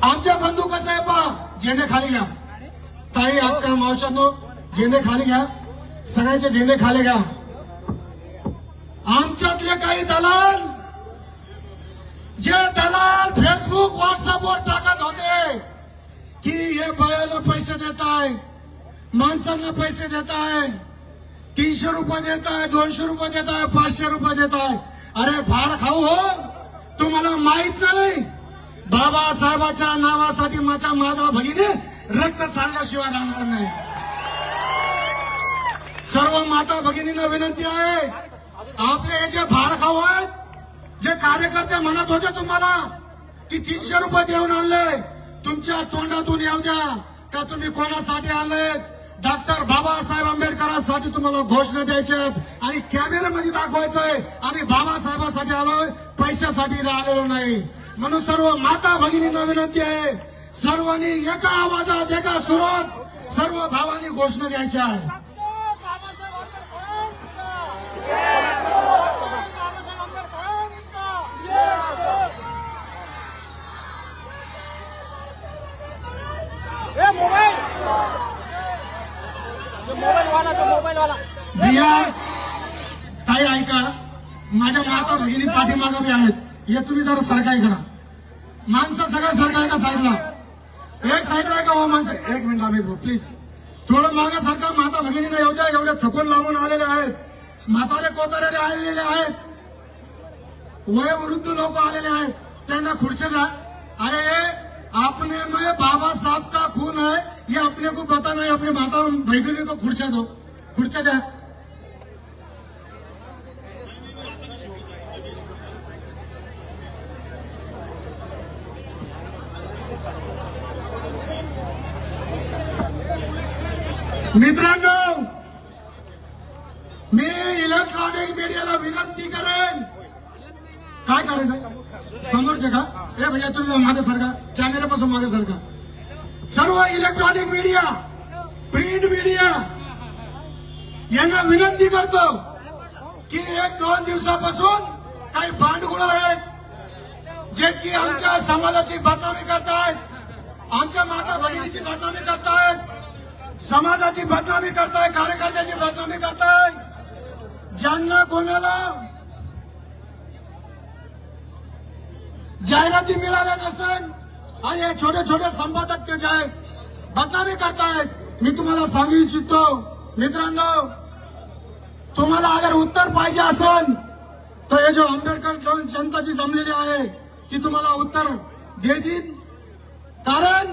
आमच्या बंधू कसं आहे पहा, झेंडे खाली घ्या. ताई अक्का मावशांनो झेंडे खाली घ्या, सगळ्याचे झेंडे खाली घ्या. आमच्यातले काही दलाल, जे दलाल फेसबुक व्हॉट्सअपवर टाकत होते की हे बायाला पैसे देत आहे, माणसांना पैसे देत आहे, 300 रुपये देत आहे, 200 रुपये देत आहे, 500 रुपये देत आहे. अरे भाड खाऊ हो, तुम्हाला माहित नाही बाबासाहेबाच्या नावासाठी माझ्या माता भगिनी रक्त सांडल्याशिवाय राहणार नाही. सर्व माता भगिनींना विनंती आहे, आपले हे जे भाड खाऊ आहेत, जे कार्यकर्ते म्हणत होते तुम्हाला की 300 रुपये देऊन आणले, तुमच्या तोंडातून येऊ द्या का तुम्ही कोणासाठी आले. डॉक्टर बाबासाहेब आंबेडकरांसाठी तुम्हाला घोषणा द्यायच्यात आणि कॅमेऱ्यामध्ये दाखवायचंय आम्ही बाबासाहेबांसाठी आलोय, पैशासाठी आलेलो नाही. म्हणून सर्व माता भगिनींना विनंती आहे, सर्वांनी एका आवाजात एका सुरात सर्व भावांनी घोषणा द्यायच्या आहे. ताई ऐका, माझ्या माता भगिनी पाठीमागे आहेत, हे तुम्ही जरा सरकार करा. माणसं सगळं सरकार का साईडला, एक साईडला का हो माणसं. एक मिनिट आम्ही प्लीज थोडं मागे सरकार. माता भगिनीला येऊ द्या, एवढे थकून लावून आलेले आहेत, म्हातारे कोतारे आलेले आहेत, वयोवृद्ध लोक आलेले आहेत, त्यांना खुर्च्या द्या. अरे आपने में बाबा साहब का खून है ये अपने को पता नहीं, अपने माता बहनों को खुर्च्या दो, खुर्च्या द्या. मित्रांनो, मी इलेक्ट्रॉनिक मीडियाला विनंती करेन, काय करायचं समोरचे का, ए भैया तुम्ही मागे सरका, कॅमेऱ्यापासून मागे सरका. सर्व इलेक्ट्रॉनिक मीडिया, प्रिंट मीडिया यांना विनंती करतो की 1-2 दिवसापासून काही भांडगुळ आहेत जे की आमच्या समाजाची बदनामी करतायत, आमच्या माता भगिनीची बदनामी करतायत, समाजाची बदनामी करताय, कार्यकर्त्याची बदनामी करताय. ज्यांना कोणाला जाहिराती मिळाल्या नसेल आणि हे छोटे छोटे संपादक ते जे बदनामी करतायत, मी तुम्हाला सांगू इच्छितो मित्रांनो, तुम्हाला अगर उत्तर पाहिजे असेल तर हे जो आंबेडकर जनता जी जमलेली आहे ती तुम्हाला उत्तर देतील. कारण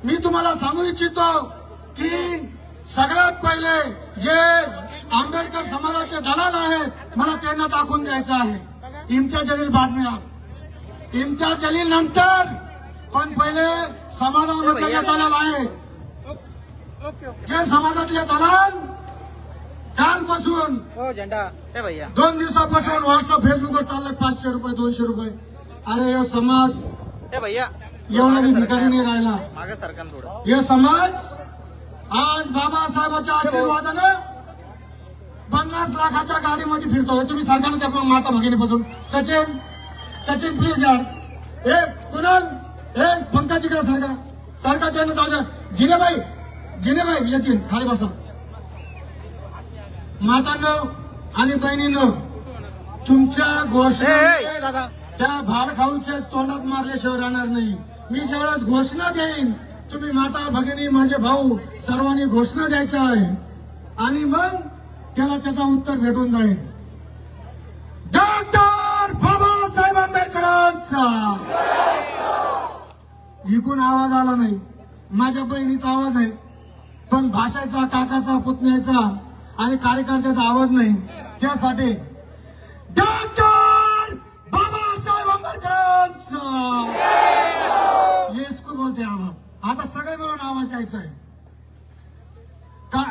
मी तुम्हाला सांगू इच्छितो की सगळ्यात पहिले जे आंबेडकर समाजाचे दलाल आहेत मला त्यांना दाखवून द्यायचं आहे. इम्तियाज जलील बातम्या, इम्तियाज जलील नंतर, पण पहिले समाजामधले जे दलाल आहे, जे समाजातले दलाल कालपासून 2 दिवसापासून व्हॉट्सअप फेसबुकवर चाललंय 500 रुपये 200 रुपये. अरे हे समाज एवढा मी ठिकाणी नाही राहिला. हे समाज आज बाबासाहेबांच्या आशीर्वादानं 50 लाखाच्या गाडीमध्ये फिरतो. तुम्ही सांगा ना त्या माता भगिनीपासून. सचिन प्लीज यार, ए कुणाल, ए पंकजिकडे सारखा त्यांना जाऊ द्या. जिनेबाई येतील, खाली बसा. मातांनो आणि बहिणींनो, तुमच्या घोषणा त्या भाड खाऊच्या तोंडात मारल्याशिवाय राहणार नाही. मी ज्यावेळेस घोषणा देईन, तुम्ही माता भगिनी माझे भाऊ सर्वांनी घोषणा द्यायच्या आहे आणि मग त्याला त्याचा उत्तर भेटून जाईल. डॉक्टर बाबासाहेब आंबेडकरांचा इकून आवाज आला नाही, माझ्या बहिणीचा आवाज आहे, पण भाषेचा, काकाचा, पुतण्याचा आणि कार्यकर्त्याचा आवाज नाही. त्यासाठी डॉक्टर बाबासाहेब आंबेडकरांचा येस को बोलते आवाज. आता सगळे मिळून आवाज द्यायचा आहे का?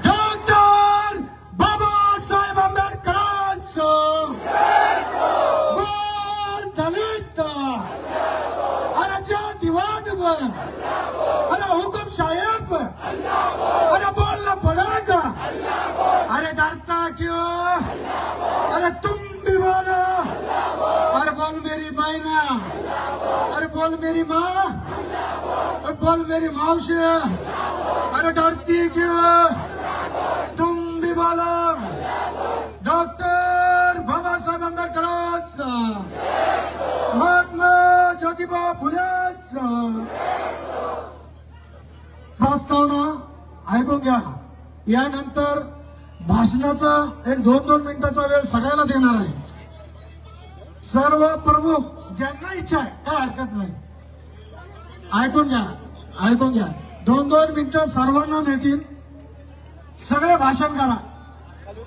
डॉक्टर बाबासाहेब आंबेडकरांचं दलित, अरे जातिवाद, अरे हुकुम साहेब, अरे बोलना पड़ेगा, अरे डरता क्यों, अरे तुम भी बोलो, अरे बोल मेरी बोल मेरी माँ, बोल मेरी मावशी, अरे डरती क्यों, तुम भी बोलो डॉक्टर बाबासाहेब आंबेडकरांचा, महात्मा ज्योतिबा फुलेंचा प्रस्तावना ऐकून घ्या. यानंतर भाषणाचा 1-2 मिनिटाचा वेळ सगळ्याला देणार आहे. सर्व प्रमुख ज्यांना इच्छा आहे काय हरकत नाही, ऐकून घ्या, ऐकून घ्या. 2-2 मिनिटं सर्वांना मिळतील. सगळे भाषण करा,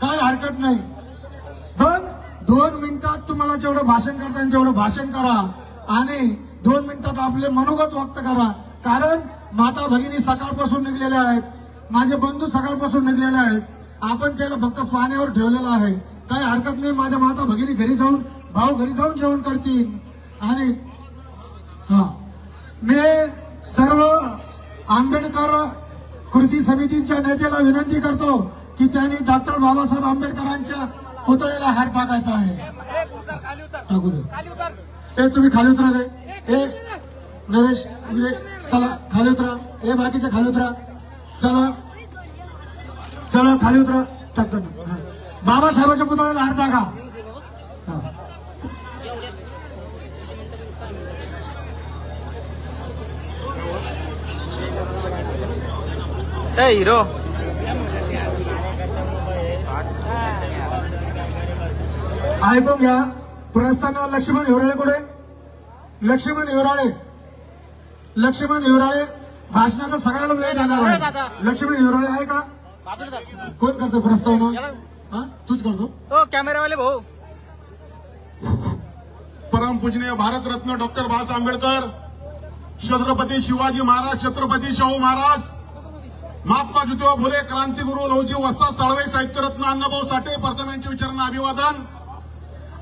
काय हरकत नाही. 2 मिनिटात तुम्हाला जेवढं भाषण करता येईल तेवढं भाषण करा आणि 2 मिनिटात आपले मनोगत व्यक्त करा. कारण माता भगिनी सकाळपासून निघलेल्या आहेत, माझे बंधू सकाळपासून निघलेले आहेत. आपण त्याला फक्त पाण्यावर ठेवलेलं आहे, काही हरकत नाही. माझ्या माता भगिनी घरी जाऊन, भाऊ घरी जाऊन जेवण करतील. आणि मी सर्व आंबेडकर कृती समितीच्या नेत्याला विनंती करतो की त्यांनी डॉक्टर बाबासाहेब आंबेडकरांच्या पुतळ्याला हार टाकायचा आहे. टाकू दे. तुम्ही खाली उतरा रे. नरेश चला खाली उतरा. बाकीचे खाली उतरा. चला चला खाली उतरा. टाकतो ना. बाबासाहेबांच्या पुतळ्याला हार टाका. हिरो ऐकून घ्या. प्रस्थाना लक्ष्मण हिवराळे कुठे? लक्ष्मण हिवराळे, लक्ष्मण हिवराळे भाषणाचा सगळ्याला वेळ देणार आहे. लक्ष्मण हिवराळे आहे का? कोण करतो प्रस्तावना? तूच करतो. कॅमेरावाले भाऊ. परमपूजनीय भारतरत्न डॉक्टर बाबासाहेब आंबेडकर, छत्रपती शिवाजी महाराज, छत्रपती शाहू महाराज, महात्मा ज्योतिबा फुले, क्रांतिगुरु लौजी वस्ताद साळवे, साहित्यरत्न अण्णाभाऊ साठे, प्रथम यांच्या विचारांना अभिवादन.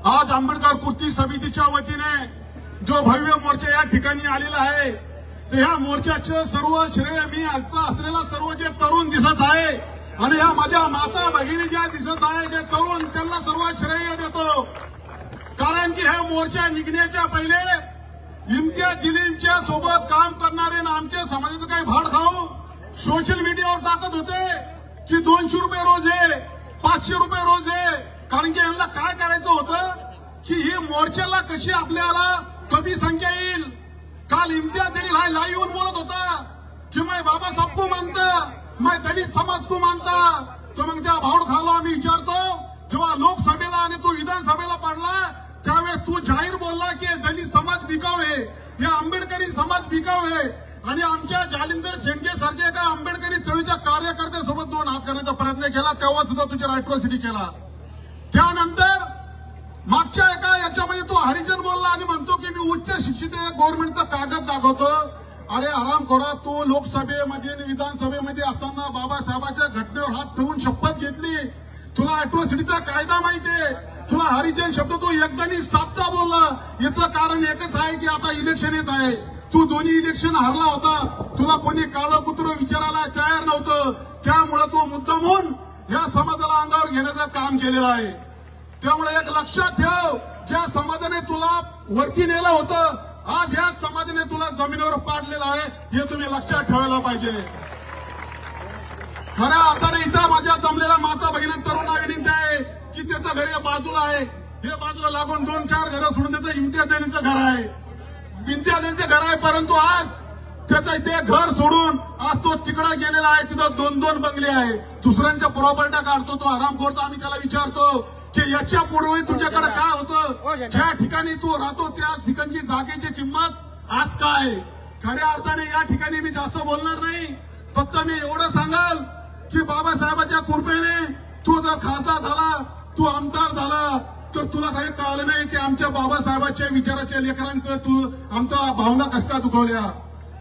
आज आंबेडकर कृती समितीच्या वतीने जो भव्य मोर्चा या ठिकाणी आलेला आहे, तर ह्या मोर्चाचं सर्व श्रेय मी असलेला सर्व जे तरुण दिसत आहे आणि ह्या माझ्या माता भगिनी ज्या दिसत आहे, जे तरुण, त्यांना सर्व श्रेय देतो. कारण की ह्या मोर्चा निघण्याच्या पहिले इम्तियाज जलीलच्या सोबत काम करणारे ना आमच्या समाजाचं काही भाड खाऊ सोशल मीडियावर टाकत होते की 200 रुपये रोज आहे, 500 रुपये रोज आहे. कारण की यांना काय करायचं होतं की ही मोर्चाला कशी आपल्याला कमी संख्या येईल. काल इम्तियाज जलील हा लाईव्ह येऊन बोलत होता की मैं बाबा साहब को मानता, मैं दलित समाज को मानता. तो मग त्या भावड खाला आम्ही विचारतो, जेव्हा लोकसभेला आणि तू विधानसभेला पडला त्यावेळेस तू जाहीर बोलला की दलित समाज बिकाव आहे, या आंबेडकरी समाज बिकाव आहे. आणि आमच्या जालिंदर शेंडगे सारख्या एका आंबेडकरी चळवळीच्या कार्यकर्त्यासोबत 2 हात करण्याचा प्रयत्न केला, तेव्हा सुद्धा तुझ्या अॅट्रॉसिटी केला. त्यानंतर मागच्या एका याच्यामध्ये तो हरिजन बोलला आणि म्हणतो की मी उच्च शिक्षित आहे, गव्हर्नमेंटचा कागद दाखवतो. अरे आरामखोरा, तू लोकसभेमध्ये आणि विधानसभेमध्ये असताना बाबासाहेबांच्या घटनेवर हात ठेवून शपथ घेतली. तुला अॅट्रॉसिटीचा कायदा माहितीये. तुला हरिजन शब्द तू एकदानी 7दा बोलला. याचं कारण एकच आहे की आता इलेक्शन येत आहे. तू दोन्ही इलेक्शन हरला होता. तुला कोणी काळं कुत्र विचारायला तयार नव्हतं. त्यामुळे तू मुद्दामून या समाजाला अंगावर घेण्याचं काम केलेलं आहे. त्यामुळे एक लक्षात ठेव, ज्या समाजाने तुला वरती नेलं होतं, आज ह्या समाजाने तुला जमिनीवर पाडलेलं आहे, हे तुम्ही लक्षात ठेवायला पाहिजे. खऱ्या अर्थाने इथं माझ्या दमलेल्या माता भगिनी तरुण विनंती आहे की त्याचं घर बाजूला आहे, हे बाजूला लागून 2-4 घरं सोडून त्याचं इम्तियाज जलीलचं घर आहे, इम्तियाज जलीलचं घर आहे. परंतु आज त्याचं ते घर सोडून आज तो तिकडे गेलेला आहे. तिथं 2-2 बंगले आहे. दुसऱ्यांच्या प्रॉपर्ट्या काढतो तो हरामखोर. तर आम्ही त्याला विचारतो की याच्या पूर्वी तुझ्याकडे काय होतं? ज्या ठिकाणी तू राहतो त्या ठिकाणची जागेची किंमत आज काय? खऱ्या अर्थाने या ठिकाणी मी जास्त बोलणार नाही. फक्त मी एवढं सांगाल की बाबासाहेबांच्या कृपेने तू जर खासदार झाला, तू आमदार झाला, तर तुला काही कळलं नाही की आमच्या बाबासाहेबांच्या विचाराच्या लेकरांचं तू आमच्या भावना कशा दुखवल्या.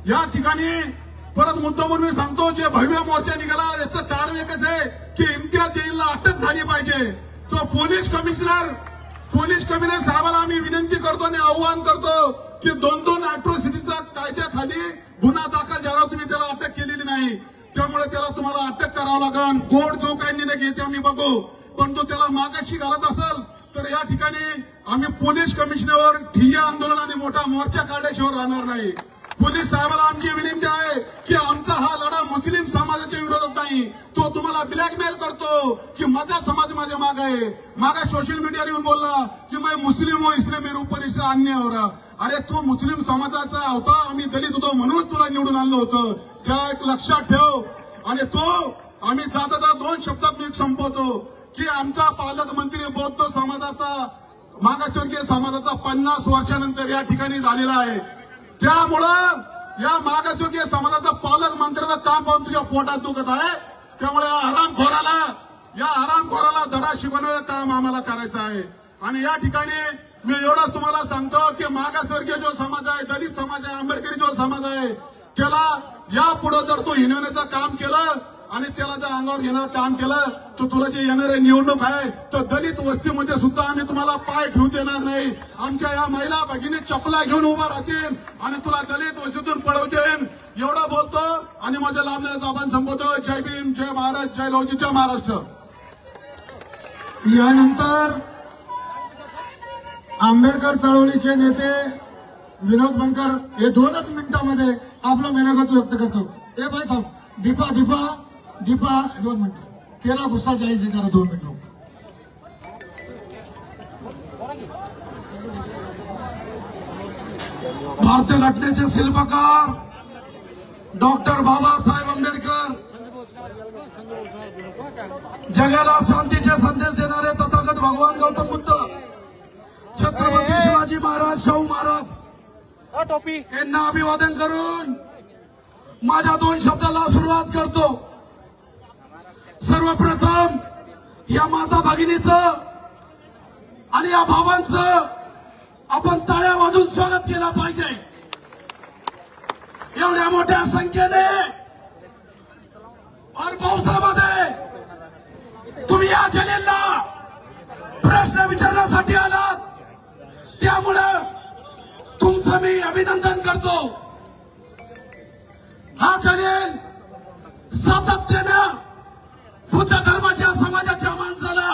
या ठिकाणी परत मुद्दा म्हणून मी सांगतो, जे भव्य मोर्चा निघाला याचं कारण एकच आहे की इम्तियाज जलीलला अटक झाली पाहिजे. तो पोलीस कमिशनर साहेबाला आम्ही विनंती करतो आणि आव्हान करतो की 2-2 अॅट्रॉसिटीचा कायद्याखाली गुन्हा दाखल झाला, तुम्ही त्याला अटक केलेली नाही. त्यामुळे त्याला तुम्हाला अटक करावं लागेल. कोर्ट जो काही निर्णय घेते आम्ही बघू, पण तो त्याला मागाशी घालत असेल तर या ठिकाणी आम्ही पोलीस कमिशनरवर ठिय्या आंदोलन आणि मोठा मोर्चा काढल्याशिवाय राहणार नाही. पोलीस साहेबांना आमची विनंती आहे की आमचा हा लढा मुस्लिम समाजाच्या विरोधात नाही. तो तुम्हाला ब्लॅकमेल करतो की माझा समाज माझ्या माग आहे. मागा सोशल मीडियावर येऊन बोलला की मैं मुस्लिम हूं इसलिए मेरे ऊपर इससे अन्याय हो रहा. अरे तू मुस्लिम समाजाचा होता, आम्ही दलित होतो म्हणून तुला निवडून आणलं होतं. त्या एक लक्षात ठेव. आणि तो आम्ही जाता दोन शब्दात मी संपवतो की आमचा पालकमंत्री बौद्ध समाजाचा मागासवर्गीय समाजाचा 50 वर्षानंतर या ठिकाणी झालेला आहे. त्यामुळं या मागासवर्गीय समाजाचा पालकमंत्र्याचं काम पाहून तुझ्या पोटात दुखत आहे. त्यामुळे या हरामखोराला धडा शिकवण्याचं काम आम्हाला करायचं आहे. आणि या ठिकाणी मी एवढंच तुम्हाला सांगतो की मागासवर्गीय जो समाज आहे, दलित समाज आहे, आंबेडकरी जो समाज आहे, त्याला यापुढे जर तो हिनवण्याचं काम केलं आणि त्याला जर अंगावर घेण्याचं काम केलं तर तुला जे येणारे निवडणूक आहे तर दलित वस्तीमध्ये सुद्धा आम्ही तुम्हाला पाय ठेवू देणार नाही. आमच्या या महिला भगिनी चपला घेऊन उभा राहतील आणि तुला दलित वस्तीतून पळवतील. एवढं बोलतो आणि माझ्या लाभलेला आपण संपवतो. जय भीम, जय महाराज, जय लवजी, जय महाराष्ट्र. यानंतर आंबेडकर चळवळीचे नेते विनोद बनकर हे 2च मिनिटांमध्ये आपलं मनोगत व्यक्त करतो. ए बाई थांब, दीपा 2 मिनिटं. त्याला गुस्सा जायचं जरा 2 मिनिटं. भारतीय घटनेचे शिल्पकार डॉक्टर बाबासाहेब आंबेडकर, जगाला शांतीचे संदेश देणारे तथागत भगवान गौतम बुद्ध, छत्रपती शिवाजी महाराज, शाहू महाराज यांना अभिवादन करून माझ्या 2 शब्दाला सुरुवात करतो. सर्वप्रथम या माता भगिनीचं आणि या भावांचं आपण टाळ्या वाजून स्वागत केलं पाहिजे. एवढ्या मोठ्या संख्येने और पावसामध्ये तुम्ही या जलीलला प्रश्न विचारण्यासाठी आलात, त्यामुळं तुमचं मी अभिनंदन करतो. हा जलील सातत्यानं बुद्ध धर्माच्या समाजाच्या माणसाला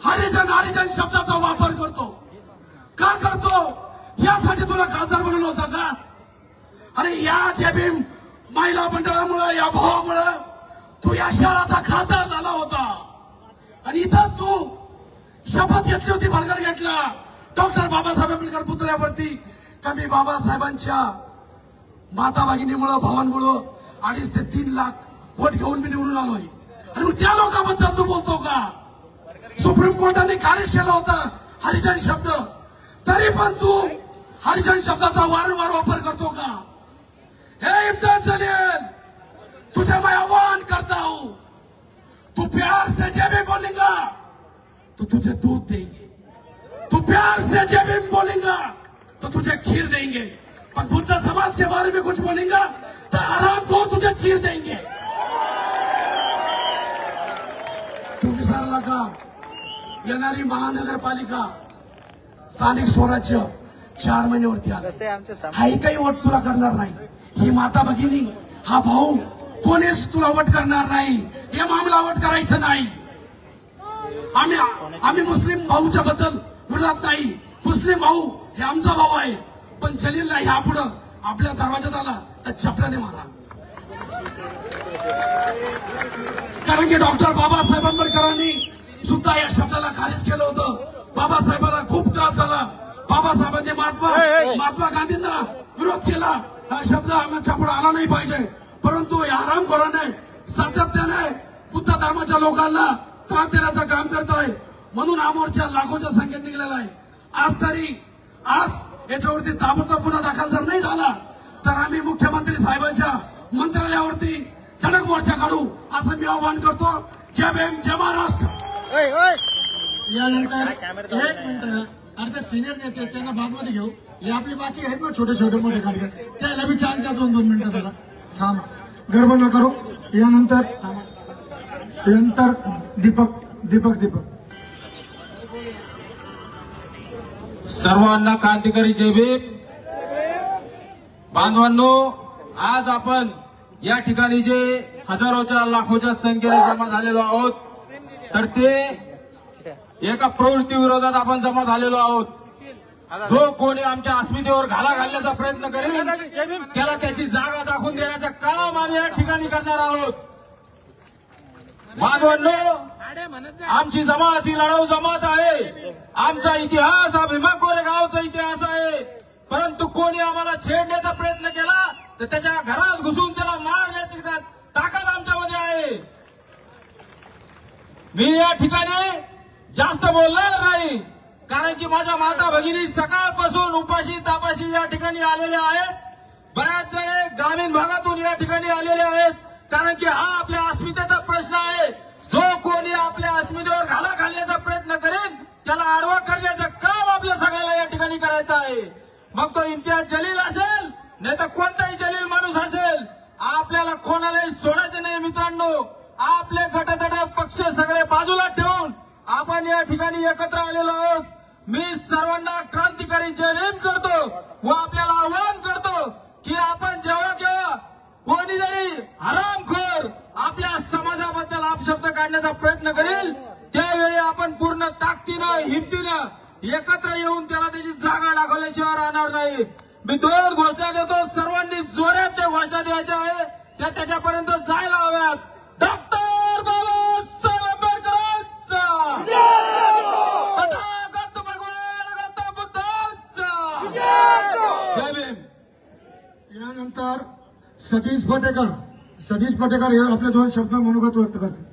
हरिजन शब्दाचा वापर करतो. का करतो? यासाठी तुला खासदार बनवलं होतं का? अरे या जय भीम महिला मंडळामुळे, या भावामुळे तू या शहराचा खासदार झाला होता. आणि इथंच तू शपथ घेतली होती, बळगड घेतला डॉक्टर बाबासाहेब आंबेडकर पुतळ्यावरती का मी बाबासाहेबांच्या माता भगिनीमुळं, भावांमुळं 2.5 ते 3 लाख वोट घेऊन मी निवडून आलोय. आणि मग त्या लोकांबद्दल तू बोलतो का? सुप्रीम कोर्टाने खारिज केला होता हरिजन शब्द, तरी पण तू हरिजन शब्दाचा वारंवार वापर करतो का? हे इम्तियाज जलील, तुझे मैं आह्वान करता हूं, तू प्यार से जय भीम बोलेगा तो तुझे दूध देंगे, तू प्यार से जय भीम बोलेगा तो तुझे खीर देंगे, पर बुद्ध समाज के बारे में कुछ बोलेगा तो आराम को तुझे चीर देंगे. तू विसरला का? येणारी महानगरपालिका, स्थानिक स्वराज्य 4 महिन्यावरती आलं. हाही काही वोट तुला करणार नाही. ही माता भगिनी, हा भाऊ कोणीच तुला वोट करणार नाही. हे मामला वोट करायचं नाही. आम्ही मुस्लिम भाऊच्या बद्दल विरोधात नाही. मुस्लिम भाऊ हे आमचा भाऊ आहे. पण जलीलला यापुढं आपल्या दरवाजात आला तर चपलाने मारा. कारण की डॉक्टर बाबासाहेब आंबेडकरांनी सुद्धा या शब्दाला खारिज केलं होतं. बाबासाहेबांना खूप त्रास झाला. बाबासाहेबांनी महात्मा गांधींना विरोध केला. हा शब्द आमच्या पुढे आला नाही पाहिजे. परंतु या हरामखोराने सातत्याने बुद्ध धर्माच्या लोकांना त्रास देण्याचं काम करत आहे. म्हणून हा मोर्चा लाखोच्या संख्येत निघालेला आहे. आज याच्यावरती ताबडतोब गुन्हा दाखल जर नाही झाला तर आम्ही मुख्यमंत्री साहेबांच्या मंत्रालयावरती धडक मोर्चा काढू असं मी आवाहन करतो. जय भीम, जय महाराष्ट्र. यानंतर 1 मिनिट अर्धे सिनियर नेते त्यांना भागमध्ये घेऊ. हे आपले बाकी आहेत ना छोटे छोटे मोठे कार्यक्रम, त्याला बी चान्स द्या 2 मिनिटं. जरा थांबा, गडबड न करू. यानंतर दीपक सर्वांना क्रांतिकारी जय भीम. बांधवांनो, आज आपण या ठिकाणी जे हजारोच्या लाखोच्या संख्येने जमा झालेलो आहोत तर ते एका प्रवृत्ती विरोधात आपण जमा झालेलो आहोत. जो कोणी आमच्या अस्मितेवर घाला घालण्याचा प्रयत्न करेल त्याला त्याची जागा दाखवून देण्याचं काम आम्ही या ठिकाणी करणार आहोत. बांधवांनो, आमची जमात ही लढाऊ जमात आहे. आमचा इतिहास हा भीमा कोरेगावचा इतिहास आहे. परंतु कोणी आम्हाला छेडण्याचा प्रयत्न केला तर त्याच्या घरात घुसून त्याला मारण्याची ताकद आमच्यामध्ये आहे. मी या ठिकाणी जास्त बोलणार नाही, कारण की माझ्या माता भगिनी सकाळपासून उपाशी तापाशी या ठिकाणी आलेल्या आहेत. बऱ्याच जण ग्रामीण भागातून या ठिकाणी आलेले आहेत, कारण की हा आपल्या अस्मितेचा प्रश्न आहे. जो कोणी आपल्या अस्मितेवर घाला घालण्याचा प्रयत्न करेल त्याला आडवा करण्याचं काम आपल्या सगळ्याला या ठिकाणी करायचं आहे. मग तो इम्तियाज जलील असेल नाही तर कोणताही जलील माणूस असेल, आपल्याला कोणालाही सोडायचं नाही. मित्रांनो, आपले गटतट पक्ष सगळे बाजूला ठेवून आपण या ठिकाणी एकत्र आलेलो आहोत. मी सर्वांना क्रांतिकारी जय भीम करतो व आपल्याला आवाहन करतो की आपण जेव्हा कोणी जरी हरामखोर आपल्या समाजाबद्दल अपशब्द काढण्याचा प्रयत्न करेल त्यावेळी आपण पूर्ण ताकदीनं हिमतीनं एकत्र येऊन त्याला त्याची जागा दाखवल्याशिवाय राहणार नाही. मी 2 घोषणा देतो, सर्वांनी जोरात त्या घोषणा द्यायच्या आहे, त्या त्याच्यापर्यंत जायला हव्यात. डॉक्टर बाबासाहेब आंबेडकरांचा तथागत भगवान गौतम बुद्धांचा जय भीम. यानंतर सतीश पटेकर हे आपले 2 शब्द मनोगत व्यक्त करतील.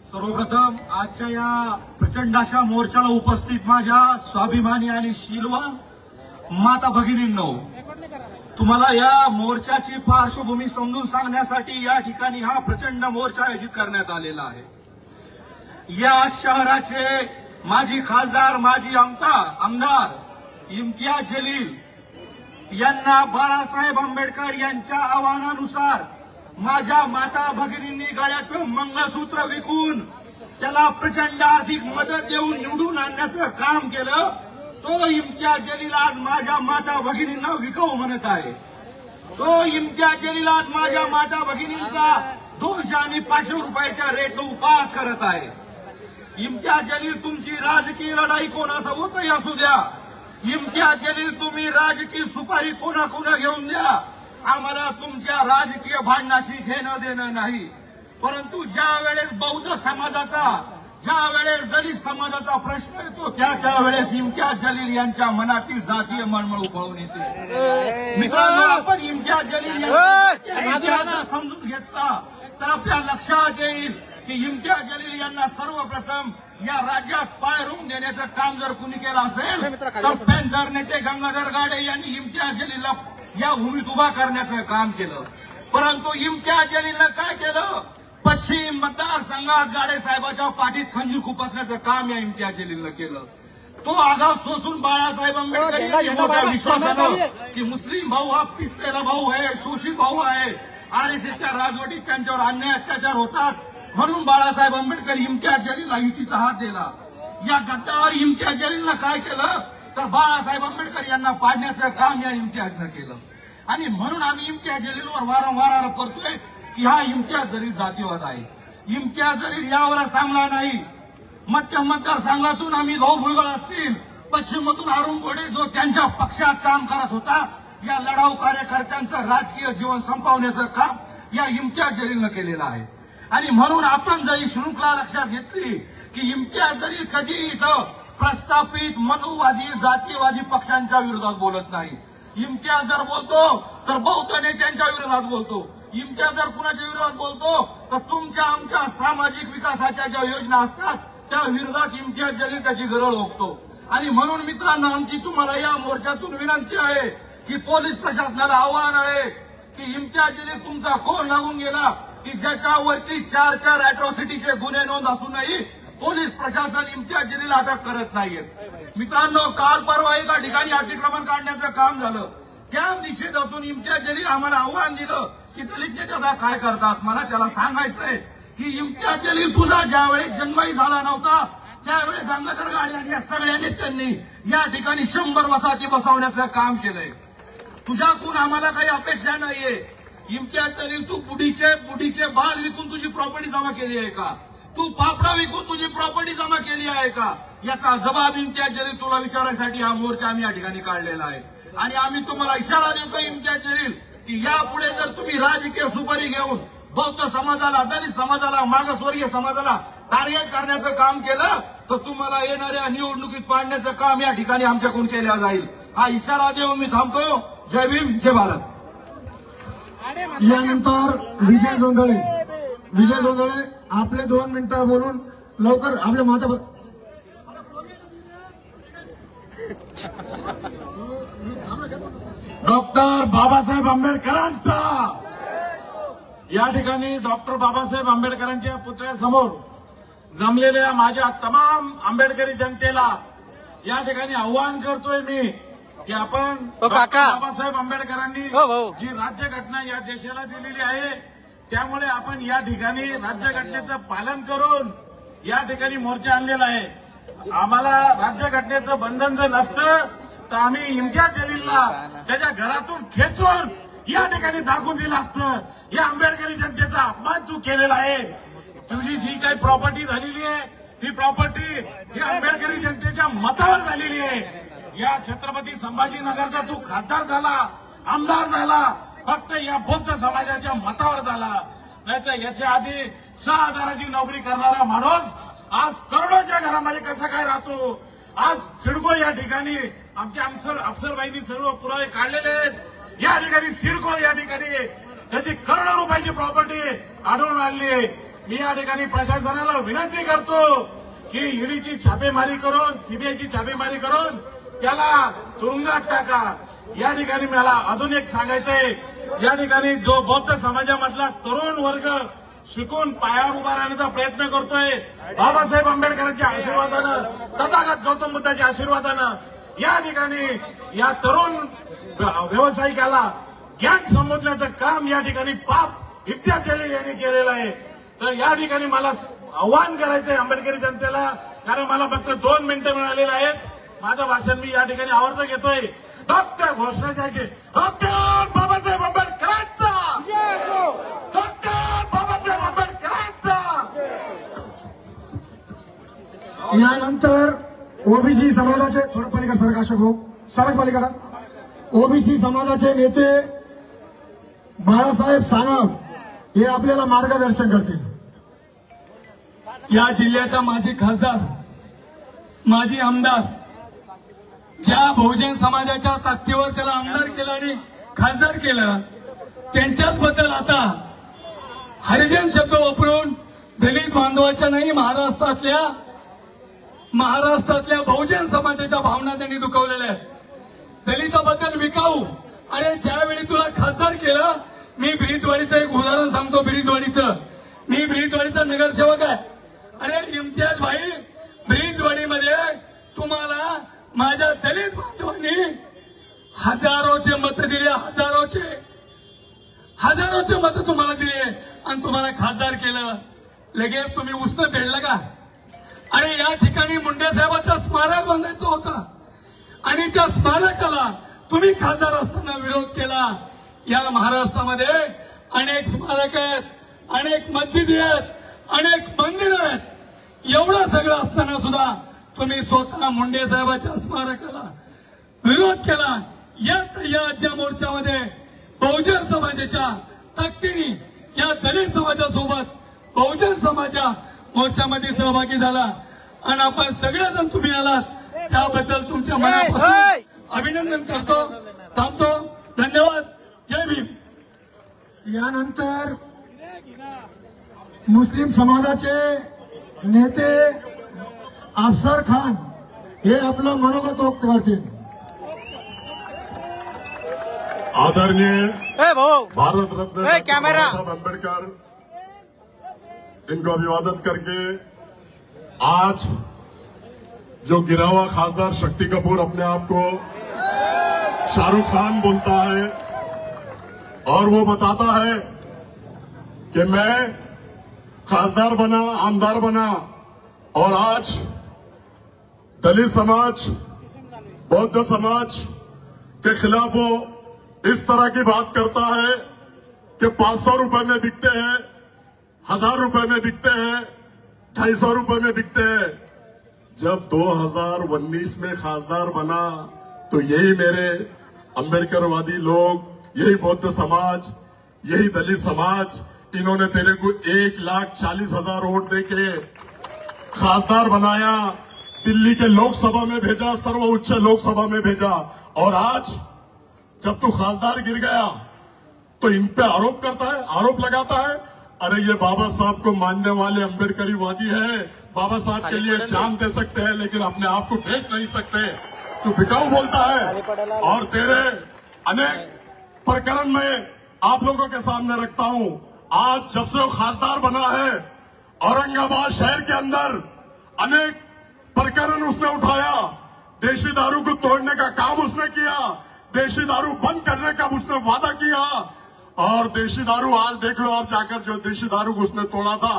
सर्वप्रथम आजच्या या प्रचंड अशा मोर्चाला उपस्थित माझ्या स्वाभिमानी आणि शीलवान माता भगिनींनो, तुम्हाला या मोर्चाची पार्श्वभूमी समजून सांगण्यासाठी या ठिकाणी हा प्रचंड मोर्चा आयोजित करण्यात आलेला आहे. या शहराचे माजी खासदार, माजी आमदार इम्तियाज जलील यांना बाळासाहेब आंबेडकर यांच्या आव्हानानुसार माझ्या माता भगिनींनी गळ्याचं मंगळसूत्र विकून त्याला प्रचंड आर्थिक मदत देऊन निवडून आणण्याचं काम केलं. तो इम्तियाज जलील आज माझ्या माता भगिनींना विकाऊ म्हणत आहे. तो इम्तियाज जलील आज माझ्या माता भगिनींचा 200 आणि 500 रुपयाच्या रेटनं उपहास करत आहे. इम्तियाज जलील, तुमची राजकीय लढाई कोणासोबतही असू द्या. इम्तियाज जलील, तुम्ही राजकीय सुपारी कोणाकोणा घेऊन द्या, आम्हाला तुमच्या राजकीय भांडणाशी घेणं देणं नाही. परंतु ज्या वेळेस बौद्ध समाजाचा, ज्या वेळेस दलित समाजाचा प्रश्न येतो त्यावेळेस इम्तियाज जलील यांच्या मनातील जातीय मळमळ उफाळून येते. मित्रांनो, आपण इम्तियाज जलील यांचा इतिहास समजून घेतला तर आपल्या लक्षात येईल की इम्तियाज जलील यांना सर्वप्रथम या राज्यात पाय रोवून देण्याचं काम जर कुणी केलं असेल तर पॅंथर नेते गंगाधर गाडे यांनी इम्तियाज जलीलला या भूमीत उभा करण्याचं काम केलं. परंतु इम्तियाज जलीलनं काय केलं? पश्चिम मतदारसंघात गाडे साहेबांच्या पाठीत खंजीर खुपसण्याचं काम या इम्तियाज जलीलनं केलं. तो आघात सोसून बाळासाहेब आंबेडकर यांनी मोठ्या विश्वासानं की मुस्लिम भाऊ हा पिचलेला भाऊ आहे, शोषित भाऊ आहे, आरएसएसच्या राजवटीत त्यांच्यावर अन्याय अत्याचार होतात, म्हणून बाळासाहेब आंबेडकर इम्तियाज जलीलला युतीचा हात दिला. या गद्दार इम्तियाज जलीलनं काय केलं तर बाळासाहेब आंबेडकर यांना पाडण्याचं काम या इम्तियाजनं केलं. आणि म्हणून आम्ही इम्तियाज जलीलवर वारंवार आरोप करतोय की हा इम्तियाज जलील जातीवाद आहे. इम्तियाज जलील यावरच थांबला नाही. मध्य मतदारसंघातून आम्ही भाऊ भुजबळ असतील, पश्चिममधून अरुण गोडे जो त्यांच्या पक्षात काम करत होता, या लढाऊ कार्यकर्त्यांचं राजकीय जीवन संपवण्याचं काम या इम्तियाज जलीलनं केलेलं आहे. आणि म्हणून आपण जर ही शृंखला लक्षात घेतली की इम्तियाज जलील कधी इथं प्रस्थापित मनुवादी जातीयवादी पक्षांच्या विरोधात बोलत नाही. इम्तियाज जर बोलतो तर बौद्ध नेत्यांच्या विरोधात बोलतो. इम्तियाज जर कुणाच्या विरोधात बोलतो तर तुमच्या आमच्या सामाजिक विकासाच्या ज्या योजना असतात त्या विरोधात इम्तियाज जलील त्याची गरळ ओकतो. आणि म्हणून मित्रांनो, आमची तुम्हाला या मोर्चातून विनंती आहे की पोलीस प्रशासनाला आव्हान आहे की इम्तियाज जलील तुमचा कोण लागून गेला की ज्याच्यावरती 4 अॅट्रॉसिटीचे गुन्हे नोंद असूनही पोलीस प्रशासन इम्तियाज जलीलला अटक करत नाहीये. मित्रांनो, काल परवा एका ठिकाणी अतिक्रमण काढण्याचं काम झालं. त्या निषेधातून इम्तियाज जलील आम्हाला आव्हान दिलं की दलित नेते काय करतात. मला त्याला सांगायचंय की इम्तियाज जलील तुझा ज्यावेळेस जन्मही झाला नव्हता त्यावेळेस गंगाधर गाडे आणि या सगळ्या नेत्यांनी या ठिकाणी 100 वसाहती बसवण्याचं काम केलंय. तुझ्याकडून आम्हाला काही अपेक्षा नाहीये. इम्तियाज जलील, तू बुढीचे बाल विकून तुझी प्रॉपर्टी जमा केली आहे का? तू पापडा विकून तुझी प्रॉपर्टी जमा केली आहे का, याचा जबाब इम्तियाज जलील तुला विचारायसाठी हा मोर्चा आम्ही या ठिकाणी काढलेला आहे. आणि आम्ही तुम्हाला इशारा देतो इम्तियाज जलील की यापुढे जर तुम्ही राजकीय सुपारी घेऊन बौद्ध समाजाला, दलित समाजाला, मागासवर्गीय समाजाला टार्गेट करण्याचं काम केलं तर तुम्हाला येणाऱ्या निवडणुकीत पाडण्याचं काम या ठिकाणी आमच्याकडून केलं जाईल. हा इशारा देऊन मी थांबतो. जय भीम, जय भारत. यानंतर विजय जोंधळे आपले 2 मिनिटं बोलून लवकर आपल्या माता डॉक्टर बाबासाहेब आंबेडकरांचा या ठिकाणी डॉक्टर बाबासाहेब आंबेडकरांच्या पुतळ्यासमोर जमलेल्या माझ्या तमाम आंबेडकरी जनतेला या ठिकाणी आव्हान करतोय मी की आपण बाबासाहेब आंबेडकरांनी जी राज्यघटना या देशाला दिलेली आहे त्यामुळे आपण या ठिकाणी राज्यघटनेचं पालन करून या ठिकाणी मोर्चा आणलेला आहे. आम्हाला राज्यघटनेचं बंधन जर नसतं तर आम्ही इम्तियाज जलीलला त्याच्या घरातून खेचून या ठिकाणी दाखवून दिलं असतं. या आंबेडकरी जनतेचा अपमान तू केलेला आहे. तुझी जी काही प्रॉपर्टी झालेली आहे ती प्रॉपर्टी ही आंबेडकरी जनतेच्या मतावर झालेली आहे. या छत्रपती संभाजीनगरचा तू खासदार झाला, आमदार झाला, फक्त या बौद्ध समाजाच्या मतावर झाला. नाहीतर याच्या आधी 6,000ची नोकरी करणारा माणूस आज करोडोच्या घरामध्ये कसा काय राहतो. आज सिडको या ठिकाणी आमच्या अफसरबाईंनी सर्व पुरावे काढलेले आहेत. या ठिकाणी सिडको या ठिकाणी त्याची करोडो रुपयाची प्रॉपर्टी आढळून आणली. मी या ठिकाणी प्रशासनाला विनंती करतो की ईडीची छापेमारी करून, सीबीआयची छापेमारी करून त्याला तुरुंगात टाका. या ठिकाणी मला अजून एक सांगायचंय, या ठिकाणी जो बौद्ध समाजामधला तरुण वर्ग शिकून पायावर उभा राहण्याचा प्रयत्न करतोय, बाबासाहेब आंबेडकरांच्या आशीर्वादानं, तथागत गौतम बुद्धाच्या आशीर्वादानं या ठिकाणी या तरुण व्यावसायिकाला गँग संबोधण्याचं काम या ठिकाणी पाप इम्तियाज जलील यांनी केलेलं आहे. तर या ठिकाणी मला आव्हान करायचंय आंबेडकरी जनतेला, कारण मला फक्त 2 मिनिटं मिळालेली आहेत. माझं भाषण मी या ठिकाणी आवर्त घेतोय. डॉक्टर घोषणा द्यायची, डॉक्टर बाबासाहेब आंबेडकरांचा, डॉक्टर बाबासाहेब आंबेडकरांचा. यानंतर ओबीसी समाजाचे थोडं पलीकडे सरक अशोक भाऊ, सरक पलीकडे. ओबीसी समाजाचे नेते बाळासाहेब सानप हे आपल्याला मार्गदर्शन करतील. या जिल्ह्याचा माजी खासदार, माजी आमदार, ज्या बहुजन समाजाच्या ताकदीवर त्याला आमदार केलं आणि खासदार केलं, त्यांच्याच बद्दल आता हरिजन शब्द वापरून दलित बांधवाच्या नाही, महाराष्ट्रातल्या बहुजन समाजाच्या भावना त्यांनी दुखावलेल्या आहेत. दलिताबद्दल विकाऊ. अरे ज्यावेळी तुला खासदार केलं, मी ब्रिजवाडीचं एक उदाहरण सांगतो. मी ब्रिजवाडीचा नगरसेवक आहे. अरे इम्तियाज भाई, ब्रिजवाडीमध्ये तुम्हाला माझ्या दलित बांधवांनी हजारोचे मत दिले, हजारोचे मत तुम्हाला दिले आणि तुम्हाला खासदार केलं. लगेच तुम्ही उष्ण फेडलं का? अरे या ठिकाणी मुंडे साहेबांचं स्मारक बांधायचं होतं आणि त्या स्मारकाला तुम्ही खासदार असताना विरोध केला. या महाराष्ट्रामध्ये अनेक स्मारक आहेत, अनेक मस्जिदी आहेत, अनेक मंदिरं आहेत. एवढं सगळं असताना सुद्धा तुम्ही स्वतः मुंडे साहेबांच्या स्मारकाला विरोध केला. या मोर्चामध्ये बहुजन समाजाच्या ताकदीने या दलित समाजासोबत बहुजन समाजा मोर्चामध्ये सहभागी झाला आणि आपण सगळेजण तुम्ही आलात, त्याबद्दल तुमच्या मनापासून अभिनंदन करतो. थांबतो. धन्यवाद. जय भीम. यानंतर मुस्लिम समाजाचे नेते अफसर खान हे आपलं मनोगत व्यक्त करतील. आदरणीय भारत रत्न बाबासाहेब आंबेडकर, इनको अभिवादन करके आज जो गिरा हुआ खासदार शक्ति कपूर अपने आप को शाहरुख खान बोलता है और वो बताता है कि मैं खासदार बना, आमदार बना, और आज दलित समाज, बौद्ध समाज के खिलाफ वो इस तरह की बात करता है कि 500 रुपए में बिकते हैं, 1000 रुपए में बिकते हैं, 250 रुपए में बिकते हैं। जब 2019 में खासदार बना तो यही मेरे अंबेडकरवादी लोग, यही बौद्ध समाज, यही दलित समाज, इन्होंने तेरे को 1,40,000 वोट देके खासदार बनाया, दिल्ली के लोकसभा में भेजा, सर्वोच्च लोकसभा में भेजा। और आज जब तू खासदार गिर गया तो इन पे आरोप करता है, आरोप लगाता है। अरे ये बाबा साहब को मानने वाले अंबेडकरीवादी है, बाबा साहब के लिए जान दे सकते हैं, लेकिन अपने आप को बेच नहीं सकते। तू बिकाऊ बोलता है और तेरे अनेक प्रकरण में आप लोगों के सामने रखता हूं। आज जब से वो खासदार बना है, औरंगाबाद शहर के अंदर अनेक प्रकरण उसने उठाया। देशी दारू को तोड़ने का काम उसने किया, देशी दारू बंद करने का उसने वादा किया। और देशी दारू आज देख लो आप जाकर, जो देशी दारू को उसने तोड़ा था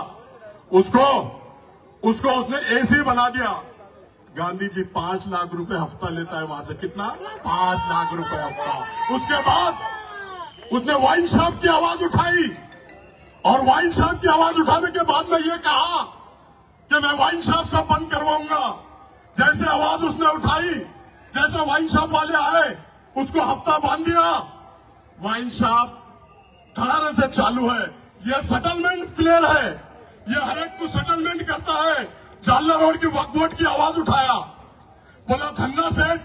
उसको उसने एसी बना दिया। गांधी जी 5 लाख रुपए हफ्ता लेता है वहां से, कितना? 5 लाख रुपए हफ्ता। उसके बाद उसने वाइन शॉप की आवाज उठाई और वाइन शॉप की आवाज उठाने के बाद में ये कहा कि मैं वाइन शॉप सब बंद करवाऊंगा। जैसे आवाज उसने उठाई, जैसे वाइन शॉप वाले आए, उसको हफ्ता बांध दिया। वाइन शॉप धड़ाने से चालू है। यह सेटलमेंट क्लियर है, यह हर एक को सेटलमेंट करता है। जालना रोड की वक्फ बोर्ड की आवाज उठाया, बोला धन्ना सेठ,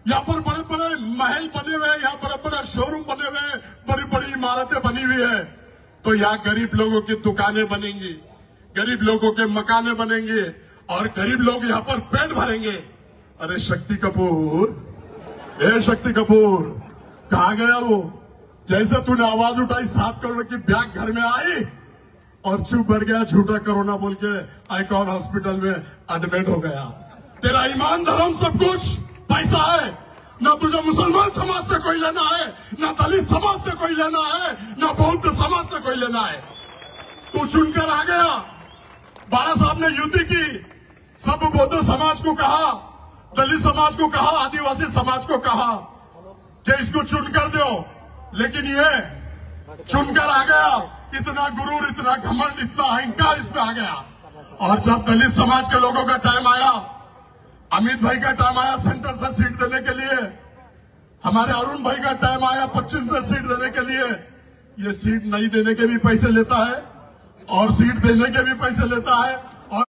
यहाँ पर बड़े बड़े महल बने हुए हैं, यहाँ बड़े बड़े शोरूम बने हुए हैं, बड़ी बड़ी इमारतें बनी हुई है, तो यहाँ गरीब लोगों की दुकानें बनेंगी, गरीब लोगों के मकाने बनेंगे और गरीब लोग यहाँ पर पेट भरेंगे। अरे शक्ति कपूर, शक्ति कपूर कहाँ गया वो? जैसे तूने आवाज उठाई 7 करोड़ की ब्याग घर में आई और चुप बैठ गया, झूठा कोरोना बोल के आईकॉन हॉस्पिटल में एडमिट हो गया। तेरा ईमान धर्म सब कुछ पैसा है, ना तुझे मुसलमान समाज से कोई लेना है, ना दलित समाज से कोई लेना है, ना बौद्ध समाज से कोई लेना है। तू चुनकर आ गया। बाला साहब ने युद्ध की, सब बौद्ध समाज को कहा, दलित समाज को कहा, आदिवासी समाज को कहा कि इसको चुनकर दो, लेकिन ये चुनकर आ गया। इतना गुरूर, इतना घमंड, इतना अहंकार इसमें आ गया। और जब दलित समाज के लोगों का टाइम आया, अमित भाई का टाइम आया सेंटर से सीट देने के लिए, हमारे अरुण भाई का टाइम आया पश्चिम से सीट देने के लिए, ये सीट नहीं देने के भी पैसे लेता है और सीट देने के भी पैसे लेता है। और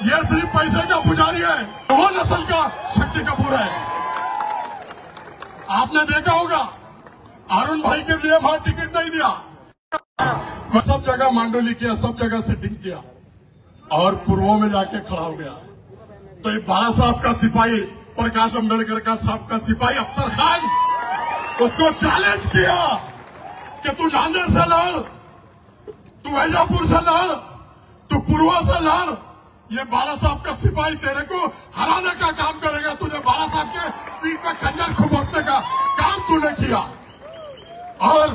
ये सिर्फ पैसे का पुजारी है, वो नस्ल का शक्ति कपूर है। आपने देखा होगा अरुण भाई के लिए वहां टिकट नहीं दिया, वो सब जगह मांडोली किया, सब जगह सिटिंग किया और पूर्वों में जाके खड़ा हो गया। तो ये बाला साहब का सिपाही, प्रकाश अंबेडकर का साहब का सिपाही अफसर खान, उसको चैलेंज किया कि तू नांदेड़ से लड़, तू वैजापुर से लड़, तू पूर्वा से लड़। ये बाला साहब का सिपाही तेरे को हराने का काम करेगा। तूने बाला साहब के पीठ पे खंजर खुबसने का काम तूने किया। और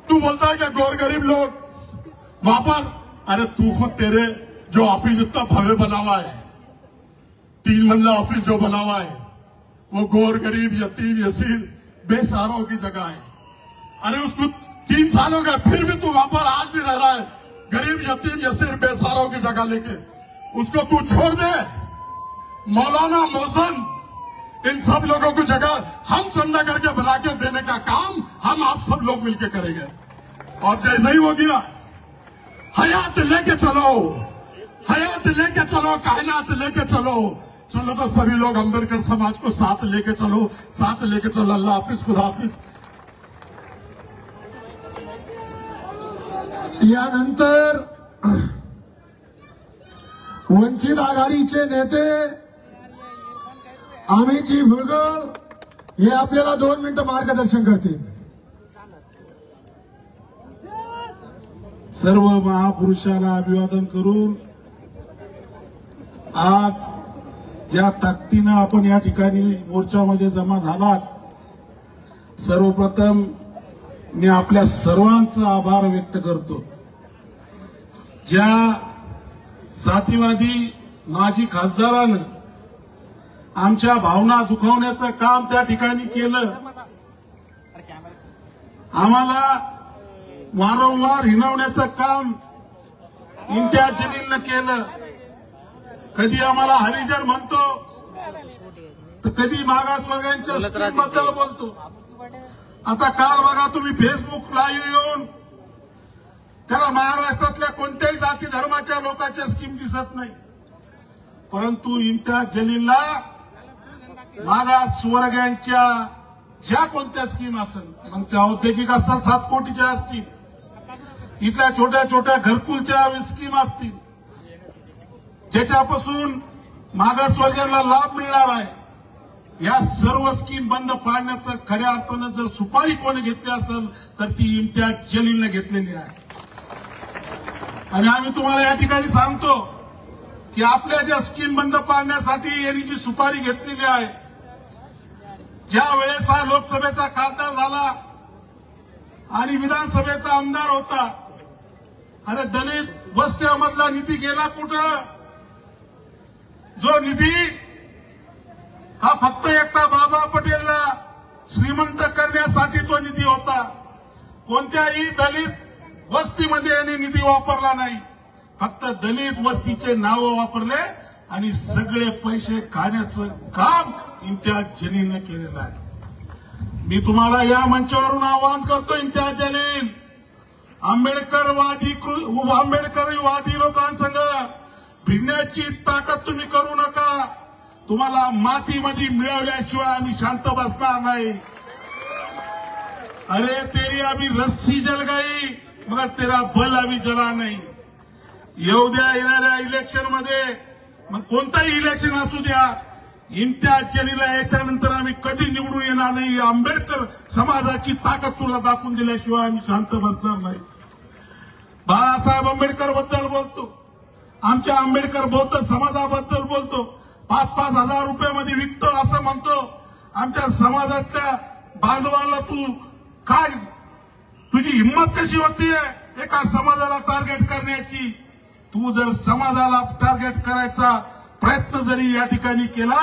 तू बोलता है कि गौर गरीब लोग वहां पर, अरे तू खुद, तेरे जो ऑफिस इतना भव्य बना हुआ है, 3 मंजिला ऑफिस जो बना हुआ है, वो गौर गरीब यतीम यसीर बेसहारों की जगह है। अरे उसको 3 साल हो गए, फिर भी तू वहां पर आज भी रह रहा है, गरीब यतीम यसीर बेसहारों की जगह लेके। उसको तू छोड़ दे। मौलाना मोहसिन, इन सब लोगों की जगह हम चंदा करके बना के देने का काम हम आप सब लोग मिलकर करेंगे। और जैसे ही वो गिरा, हयात लेके चलो, हयात लेके चलो, कायनात लेके चलो, चलो तो सभी लोग अंबेडकर समाज को साथ लेके चलो, साथ लेके चलो। अल्लाह हाफिज, खुदा हाफिज। यानंतर वंचित आघाडीचे नेते आम्हीजी भुरगळ हे आपल्याला 2 मिनिटं मार्गदर्शन करतील। सर्व महापुरुषाला अभिवादन करून आज ज्या ताकदीनं आपण या ठिकाणी मोर्चामध्ये जमा झालात, सर्वप्रथम मी आपल्या सर्वांचा आभार व्यक्त करतो। ज्या जातीवादी माजी खासदारानं आमच्या भावना दुखावण्याचं काम त्या ठिकाणी केलं, आम्हाला वारंवार हिणवण्याचं काम इम्तियाज जलीलनं केलं, कधी आम्हाला हरिजन म्हणतो, तर कधी मागासवर्गीयांच्या स्कीम बद्दल बोलतो. आता काल बघा तुम्ही फेसबुक लाईव्ह येऊन त्याला महाराष्ट्रातल्या कोणत्याही जाती धर्माच्या लोकांच्या स्कीम दिसत नाही, परंतु इम्तियाज जलीलला मागासवर्गीयांच्या ज्या कोणत्या स्कीम असेल, मग त्या औद्योगिक असेल 7 कोटीच्या असतील, इथल्या छोट्या छोट्या घरकुलच्या स्कीम असतील, ज्याच्यापासून मागासवर्गीयांना लाभ मिळणार आहे, या सर्व स्कीम बंद पाडण्याचं खऱ्या अर्थानं जर सुपारी कोणी घेतली असेल तर ती इम्तियाज जलीलने घेतलेली आहे. आणि आम्ही तुम्हाला या ठिकाणी सांगतो की आपल्या ज्या स्कीम बंद पाडण्यासाठी यांनी जी सुपारी घेतलेली आहे, ज्या वेळेस हा लोकसभेचा खासदार झाला आणि विधानसभेचा आमदार होता, अरे दलित वस्त्यामधला निधी गेला कुठं? जो निधी हा फक्त एकटा बाबा पटेलला श्रीमंत करण्यासाठी तो निधी होता. कोणत्याही दलित वस्तीमध्ये यांनी निधी वापरला नाही, फक्त दलित वस्तीचे नाव वापरले आणि सगळे पैसे खाण्याचं काम इम्तियाज जलीलने केलेलं आहे. मी तुम्हाला या मंचावरून आवाहन करतो, इम्तियाज जलील आंबेडकरवादी लोकांसंग भिडण्याची ताकद तुम्ही करू नका. तुम्हाला मातीमध्ये मिळवल्याशिवाय आम्ही शांत बसणार नाही. अरे तेरी अभी रस्सी जल गई मगर तेरा बल अभी जला नाही. येणाऱ्या इलेक्शन मध्ये, मग कोणताही इलेक्शन असू द्या, इम्तियाज जलीलला याच्यानंतर आम्ही कधी निवडून येणार नाही. आंबेडकर समाजाची ताकद तुला दाखवून दिल्याशिवाय आम्ही शांत बसणार नाही. बाळासाहेब आंबेडकर बद्दल बोलतो, आमच्या आंबेडकर बौद्ध समाजाबद्दल बोलतो, 5-5 हजार रुपयामध्ये विकतो असं म्हणतो. आमच्या समाजातल्या बांधवांना तू काय, तुझी हिंमत कशी होतीये एका समाजाला टार्गेट करण्याची? तू जर समाजाला टार्गेट करायचा प्रयत्न जरी या ठिकाणी केला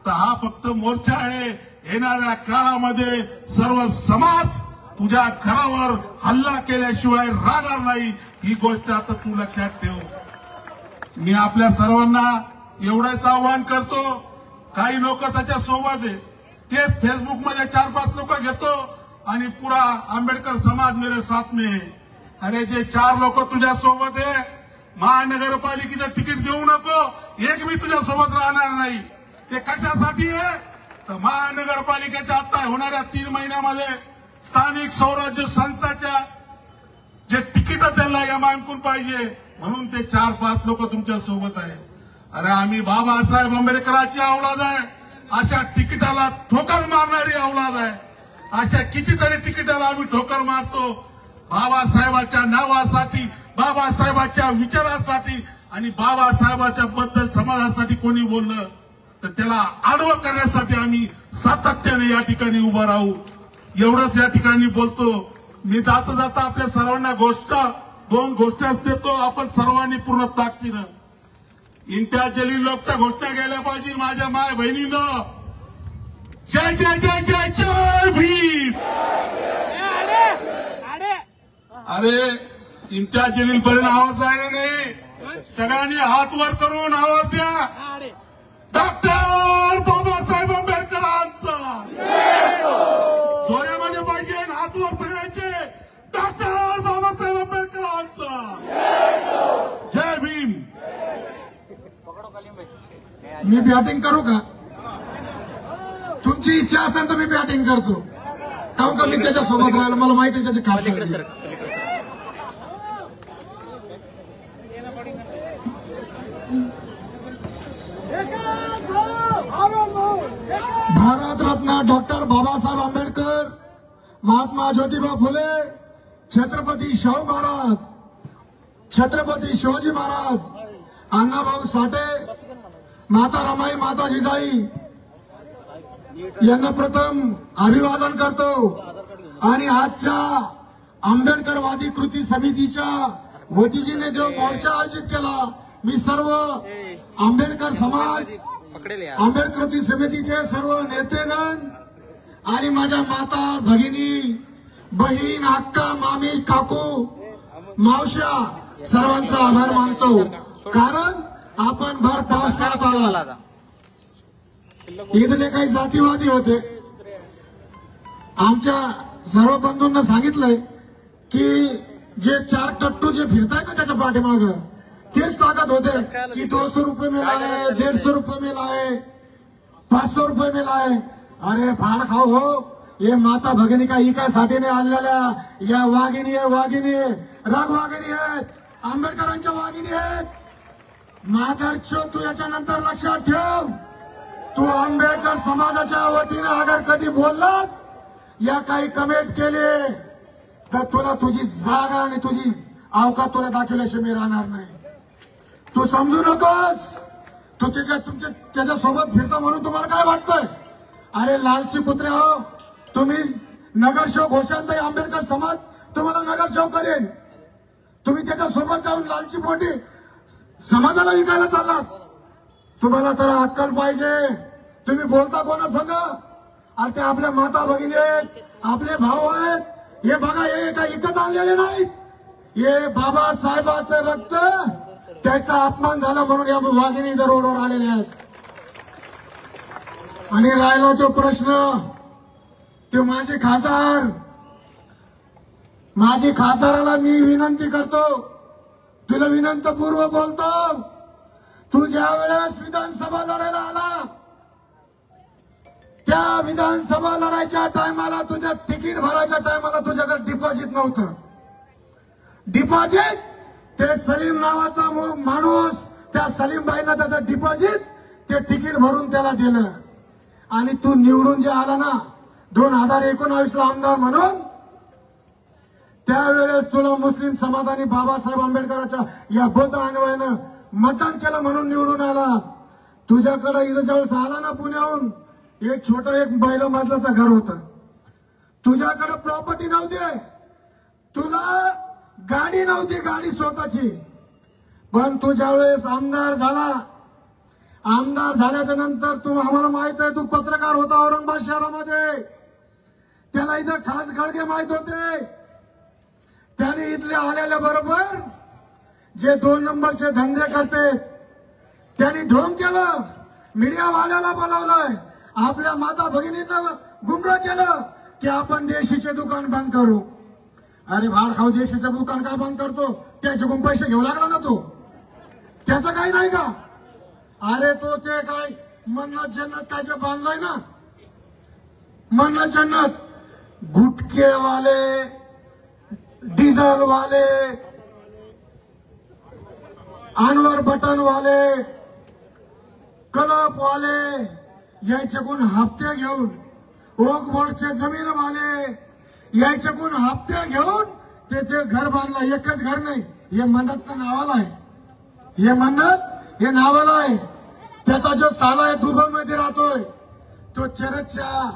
तर हा फक्त मोर्चा आहे. येणाऱ्या काळामध्ये सर्व समाज तुझ्या घरावर हल्ला केल्याशिवाय राहणार नाही, ही गोष्ट आता तू लक्षात ठेव. मी आपल्या सर्वांना एवढंच आवाहन करतो, काही लोक त्याच्या सोबत आहे, ते फेसबुकमध्ये 4-5 लोक घेतो आणि पुरा आंबेडकर समाज मेरे साथ में है. अरे जे 4 लोक तुझ्या सोबत आहे, महानगरपालिकेचं तिकीट देऊ नको, एक मी तुझ्या सोबत राहणार नाही. ते कशासाठी आहे तर महानगरपालिकेच्या आता होणाऱ्या 3 महिन्यामध्ये स्थानिक स्वराज्य संस्थाच्या जे तिकीट त्यांना एमआयएमकडून पाहिजे म्हणून ते 4-5 लोक तुमच्या सोबत आहे. अरे आम्ही बाबासाहेब आंबेडकरांची औलाद आहे, अशा तिकिटाला ठोकर मारणारी औलाद आहे. अशा कितीतरी तिकिटाला आम्ही ठोकर मारतो बाबासाहेबांच्या नावासाठी, बाबासाहेबांच्या विचारासाठी आणि बाबासाहेबांच्या बद्दल समाजासाठी. कोणी बोललं तर त्याला आडवं करण्यासाठी आम्ही सातत्याने या ठिकाणी उभं राहू, एवढंच या ठिकाणी बोलतो. मी जाता जाता आपल्या सर्वांना 2 गोष्टी देतो, आपण सर्वांनी पूर्ण ताकदीनं. इम्तियाज जलील लोकच्या घोषणा घ्यायला पाहिजे. माझ्या माय बहिणीनं जय जय जय जय जय भीम. अरे इम्तियाज जलील पर्यंत आवाज जायला नाही, सगळ्यांनी हात वर करून आवाज द्या. डॉक्टर बाबासाहेब आंबेडकरांचा जोऱ्यामध्ये पाहिजे, हात वर सगळ्यांचे. डॉक्टर बाबासाहेब आंबेडकरांचा जय भीम. मी बॅटिंग करू का? तुमची इच्छा असेल तर मी बॅटिंग करतो, कारण का मी त्याच्यासोबत राहिलो, मला माहिती आहे त्याची खास काळजी. भारतरत्न डॉक्टर बाबासाहेब आंबेडकर, महात्मा ज्योतिबा फुले, छत्रपती शाहू महाराज, छत्रपती शिवाजी महाराज, अण्णाभाऊ साठे, माता रमाई, माता जिजाई यांना प्रथम अभिवादन करतो. आणि आजच्या आंबेडकरवादी कृती समितीच्या वतीने जो मोर्चा आयोजित केला, मी सर्व आंबेडकर समाज, आंबेडकर कृती समितीचे सर्व नेतेगण आणि माझ्या माता, भगिनी, बहीण, अक्का, मामी, काकू, मावश्या सर्वांचा आभार मानतो. कारण आपण भर पावसाळ्यात आला. इथले काही जातीवादी होते. आमच्या सर्व बंधूंना सांगितलंय की जे 4 टट्टू जे फिरताय ना त्याच्या पाठीमाग तेच ताकद होते की 200 रुपये मिला है, 150 रुपये मिला है, 500 रुपये मिला है. अरे भाड खाऊ हो, ये माता भगिनी का इकासाठी नाही आलेल्या या वाघिणी आहे, वाघिणी आहे, रागवागिनी आहेत, आंबेडकरांच्या वाघिणी आहेत. माधरचो तू याच्यानंतर लक्षात ठेव. तू आंबेडकर समाजाच्या वतीने अगर कधी बोलला या काही कमेंट केले तर तुला तुझी जागा आणि तुझी अवकात तुला दाखवल्याशिवाय मी राहणार नाही. तू समजू नकोस. तू त्याच्यासोबत फिरतो म्हणून तुम्हाला काय वाटतंय? अरे लालची कुत्रे हो तुम्ही. नगरसेवक घोषाल तर आंबेडकर समाज तुम्हाला नगरसेवक करेन. तुम्ही त्याच्यासोबत जाऊन लालची पोटी समाजाला विकायला चाललात. तुम्हाला तर अक्कल पाहिजे. तुम्ही बोलता कोणा संग? अरे ते आपल्या माता भगिनी आहेत, आपले भाऊ आहेत. हे बघा हे काही विकत आणलेले नाहीत. हे बाबासाहेबांचं रक्त त्याचा अपमान झाला म्हणून या वाघिणी इथं रोडवर आलेले आहेत. आणि राहिला तो प्रश्न तो माझे खासदाराला मी विनंती करतो, तुला विनंतीपूर्वक बोलतो. तू ज्या वेळेस विधानसभा लढायला आला त्या विधानसभा लढायच्या टायमाला तुझ्या तिकीट भरायच्या टायमाला तुझ्याकडे डिपॉझिट नव्हतं. डिपॉझिट ते सलीम नावाचा माणूस त्या सलीमबाईंना त्याचं डिपॉझिट ते तिकीट भरून त्याला दिलं. आणि तू निवडून जे आला ना 2019 ला आमदार म्हणून त्यावेळेस तुला मुस्लिम समाजाने बाबासाहेब आंबेडकरांच्या या बुद्ध अन्वयानं मतदान केलं म्हणून निवडून आला. तुझ्याकडे इथं ज्यावेळेस आला ना पुण्याहून एक छोटं एक पहिलं मजल्याचं घर होतं. तुझ्याकडे प्रॉपर्टी नव्हती, तुला गाडी नव्हती, गाडी स्वतःची. पण तू ज्यावेळेस आमदार झाला, आमदार झाल्याच्या नंतर तू आम्हाला माहित आहे तू पत्रकार होता औरंगाबाद शहरामध्ये. त्याला इथं खास खळगे माहित होते. त्याने इथले आलेल्या बरोबर जे 2 नंबरचे धंदे करते त्यांनी ढोंग केलं. मीडियावाल्याला बोलावलंय, आपल्या माता भगिनींना गुमराह केलं की आपण देशीचे दुकान बंद करू. अरे भाड खाऊ देशीचं दुकान का बंद करतो? त्याच्याकडून पैसे घेऊ लागला ना तो. त्याचं काही नाही का? अरे तो ते काय मन्नत जन्नत कायचं बांधलंय ना, मन्नत जन्नत. गुटखेवाले, डिझेल वाले, अनवर बटन वाले, कलप वाले याच्याकडून हप्ते घेऊन, ओक बोर्डचे जमीन वाले याच्याकडून हप्ते घेऊन त्याचे घर बांधलं. एकच घर नाही, हे मन्नत तर नावाला आहे. हे मन्नत हे नावाला आहे. त्याचा जो साला आहे दुबईमध्ये राहतोय तो चरसच्या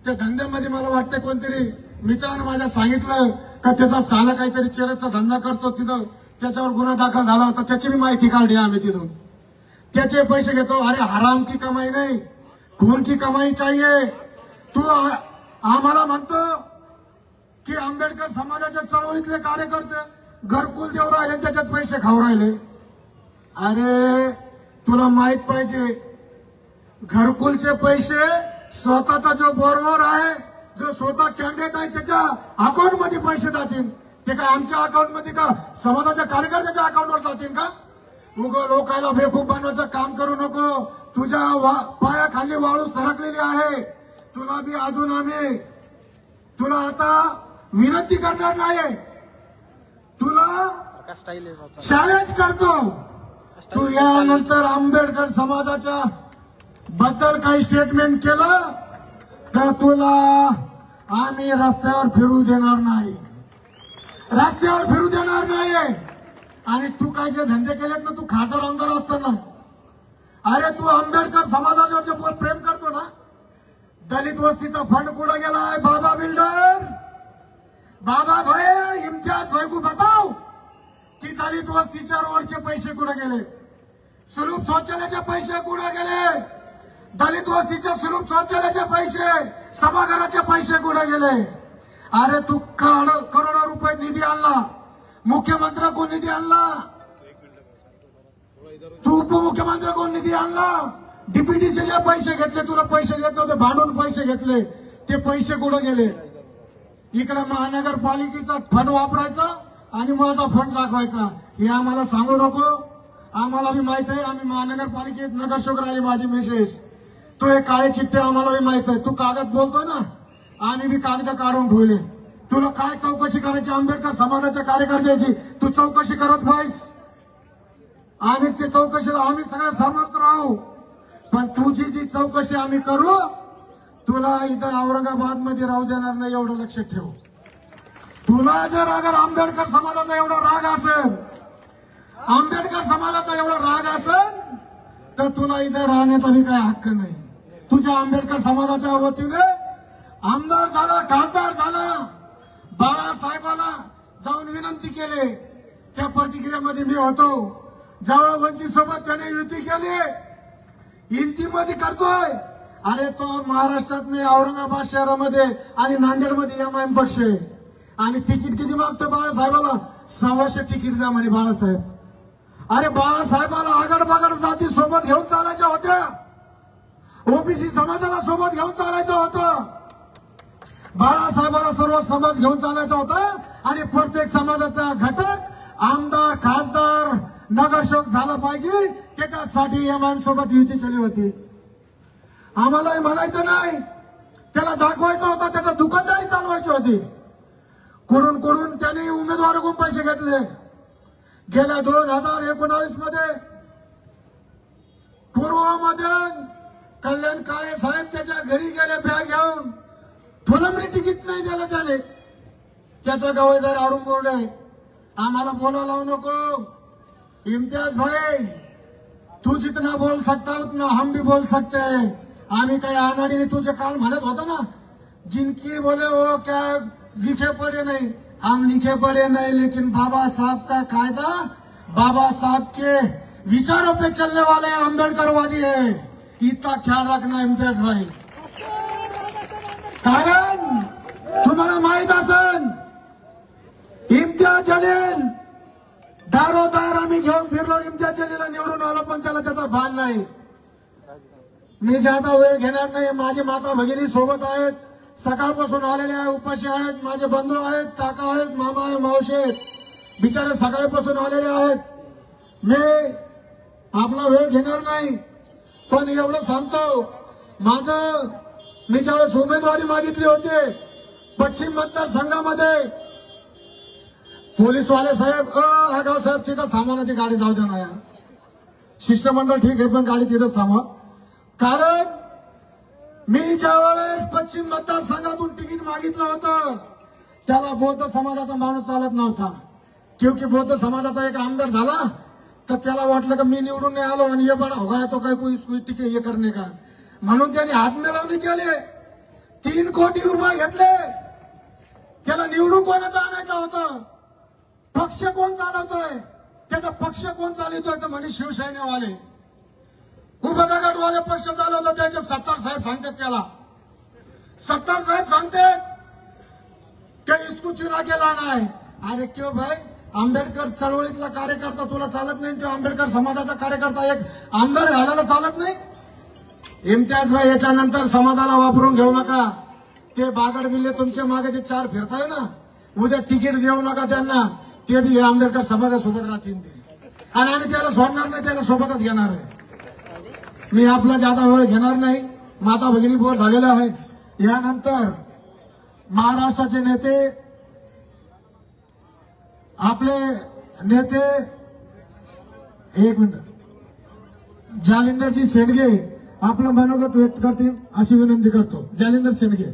त्या धंद्यामध्ये मला वाटतं कोणतरी मित्रानं माझ्या सांगितलं का त्याचा साला काहीतरी चरसचा धंदा करतो. तिथं त्याच्यावर गुन्हा दाखल झाला होता. त्याची भी माहिती काढली आम्ही तिथून. त्याचे पैसे घेतो. अरे हराम की कमाई नाही, खून की कमाई चाहिए. तू आम्हाला म्हणतो की आंबेडकर समाजाच्या चळवळीतले कार्यकर्ते घरकुल देऊ राहिले, त्याच्यात पैसे खाऊ राहिले. अरे तुला माहित पाहिजे घरकुलचे पैसे स्वतःचा जो बोरवर आहे, जो स्वतः कॅन्डिडेट आहे त्याच्या अकाउंट मध्ये पैसे जातील. ते काय आमच्या अकाउंट मध्ये का समाजाच्या कार्यकर्त्याच्या अकाउंटवर जातील का? उग लोकांना बेवकूफ बनवायचं काम करू नको. तुझ्या पायाखाली वाळू सरकलेली आहे. तुला बी अजून आम्ही तुला आता विनंती करणार नाही, तुला चॅलेंज करतो. तू यानंतर आंबेडकर समाजाच्या बद्दल काही स्टेटमेंट केलं तर तुला आम्ही रस्त्यावर फिरू देणार नाही, रस्त्यावर फिरू देणार नाही. आणि तू काय जे धंदे केलेत ना, तू खासदार आमदार असताना, अरे तू आंबेडकर समाजावर जे प्रेम करतो ना, दलित वस्तीचा फंड कुठं गेलाय? बाबा बिल्डर, बाबा भाई इम्तियाज भाई को बताओ की दलित वस्तीच्या रोडचे पैसे कुठे गेले? सुलभ शौचालयाचे पैसे कुठे गेले? दलित वस्तीच्या सुलभ शौचालयाचे पैसे, सभागृहाचे पैसे कुठे गेले? अरे तू करोडो रुपये निधी आणला, मुख्यमंत्र्याकडून निधी आणला. तू उपमुख्यमंत्री कोण निधी आणला? डीपीटीसीचे पैसे घेतले, तुला पैसे घेत नव्हते, भांडून पैसे घेतले, ते पैसे कुठे गेले? इकडे महानगरपालिकेचा फंड वापरायचा आणि माझा फंड दाखवायचा, हे आम्हाला सांगू नको. आम्हाला बी माहित आहे, आम्ही महानगरपालिकेत नगरसेवक राहिले, माझी मेसेज तो हे काळे चिठ्ठे आम्हाला बी माहित आहे. तू कागद बोलतोय ना, आम्ही बी कागद काढून ठेवले. तुला काय चौकशी करायची? आंबेडकर समाजाच्या कार्यकर्त्याची तू चौकशी करत नाहीस. आम्ही ते चौकशीला आम्ही सगळे समर्थ राहू, पण तुझी जी चौकशी आम्ही करू, तुला इथं औरंगाबाद मध्ये राहू देणार नाही, एवढं लक्षात ठेव. तुला जर अगर आंबेडकर समाजाचा एवढा राग असेल, आंबेडकर समाजाचा एवढा राग असेल, तर तुला इथे राहण्याचा बी काही हक्क नाही. तुझ्या आंबेडकर समाजाच्या वतीने आमदार झाला, खासदार झाला, बाळासाहेबाला जाऊन विनंती केली, त्या प्रतिक्रियेमध्ये मी होतो. जेव्हा वंचित सोबत त्याने युती केली, युतीमध्ये करतोय. अरे तो महाराष्ट्रात नाही, औरंगाबाद शहरामध्ये आणि नांदेडमध्ये एमआयएम पक्ष आहे, आणि तिकीट किती मागतो बाळासाहेबाला? 100 तिकीट द्या म्हणे बाळासाहेब. अरे बाळासाहेबाला आगड बागड जाती सोबत घेऊन चालायच्या होत्या, ओबीसी समाजाला सोबत घेऊन चालायचं होतं, बाळासाहेबाला सर्व समाज घेऊन चालायचा होता, आणि प्रत्येक समाजाचा घटक आमदार, खासदार, नगरसेवक झाला पाहिजे, त्याच्यासाठी एमआयएम सोबत युती केली होती. आम्हाला म्हणायचं नाही, त्याला दाखवायचा होता, त्याचा दुकानदारी चालवायची होती. कुडून कुडून त्याने उमेदवाराकडून पैसे घेतले. गेल्या 2019 मध्ये पूर्वमध्ये कल्याण काळे साहेब त्याच्या घरी गेले बॅग घेऊन, फुलंबरी तिकीट नाही दिलं त्याने. त्याचा गवाईदार अरुण बोर्डे. आम्हाला बोलायला लावू नको. इम्तियाज भाई, तू जितना बोल सकता उतना हम भी बोल सकते हैं. आम्ही काही अनाडीने तुझे काल म्हणत होतो ना, जिनकी बोले वो क्या लिखे पड़े नहीं, हम लिखे पड़े नहीं, लेकिन बाबा साहब का कायदा, बाबा साहब के विचारों पे चलने वाले अम्बेडकरवादी है. इतना ख्याल रखना इम्तियाज भाई. कारण तुम्हाला माहित असेल, इम्तियाज जलील दारोदार आम्ही घेऊन फिरलो, इम्तियाज जलीलला निवडून आलो, पण त्याला त्याचा भान नाही. मी जादा वेळ घेणार नाही. माझे माता भगिनी सोबत आहेत, सकाळपासून आलेले आहे, उपाशी आहेत, माझे बंधू आहेत, काका आहेत, मामा आहे, मावशी आहेत, बिचारे सकाळपासून आलेले आहेत. मी आपला वेळ घेणार नाही, पण एवढं सांगतो, माझं मी ज्यावेळेस उमेदवारी मागितली होती पश्चिम मतदारसंघामध्ये, पोलीसवाले साहेब, आगाव साहेब तिथंच थांबा ना, ती गाडी जाऊ द्या ना यार. शिष्टमंडळ ठीक आहे, पण गाडी तिथंच थांबा. कारण मी ज्यावेळेस पश्चिम मतदारसंघातून तिकीट मागितलं होतं, त्याला बौद्ध समाजाचा माणूस चालत नव्हता. क्योंकि बौद्ध समाजाचा एक आमदार झाला, तर त्याला वाटलं की मी निवडून नाही आलो आणि ये बडा होगा तो काय कोई तिकीट हे करणे का, म्हणून त्याने हात मिळवणी केली. 3 कोटी रुपये घेतले. त्याला निवडून कोणाचा आणायचा होता? पक्ष कोण चालवतोय? त्याचा पक्ष कोण चालवतोय? तर म्हणे शिवसेनेवाले, उपगटवाले पक्ष चालवतो. त्याचे 70 साहेब सांगतात, त्याला 70 साहेब सांगतात की इसको चुना के लाना है. अरे क्यों भाई? आंबेडकर चळवळीतला कार्यकर्ता तुला चालत नाही, तो आंबेडकर समाजाचा कार्यकर्ता एक आमदार घालायला चालत नाही. इम्तियाज भाई, याच्यानंतर समाजाला वापरून घेऊ नका. ते बागड बिल्ले तुमच्या मागे 4 फिरताय ना, उद्या तिकीट देऊ नका त्यांना. ते बी आंबेडकर समाजासोबत राहतील ते, आणि आम्ही त्याला सोडणार नाही, त्याला सोबतच घेणार आहे. मी आपला जादा वेळ घेणार नाही. माता भगिनी बोर झालेला आहे. यानंतर महाराष्ट्राचे नेते, आपले नेते, एक मिनिट, जालिंदरजी शेंडगे आपलं मनोगत व्यक्त करतील अशी विनंती करतो. जालिंदर शेंडगे.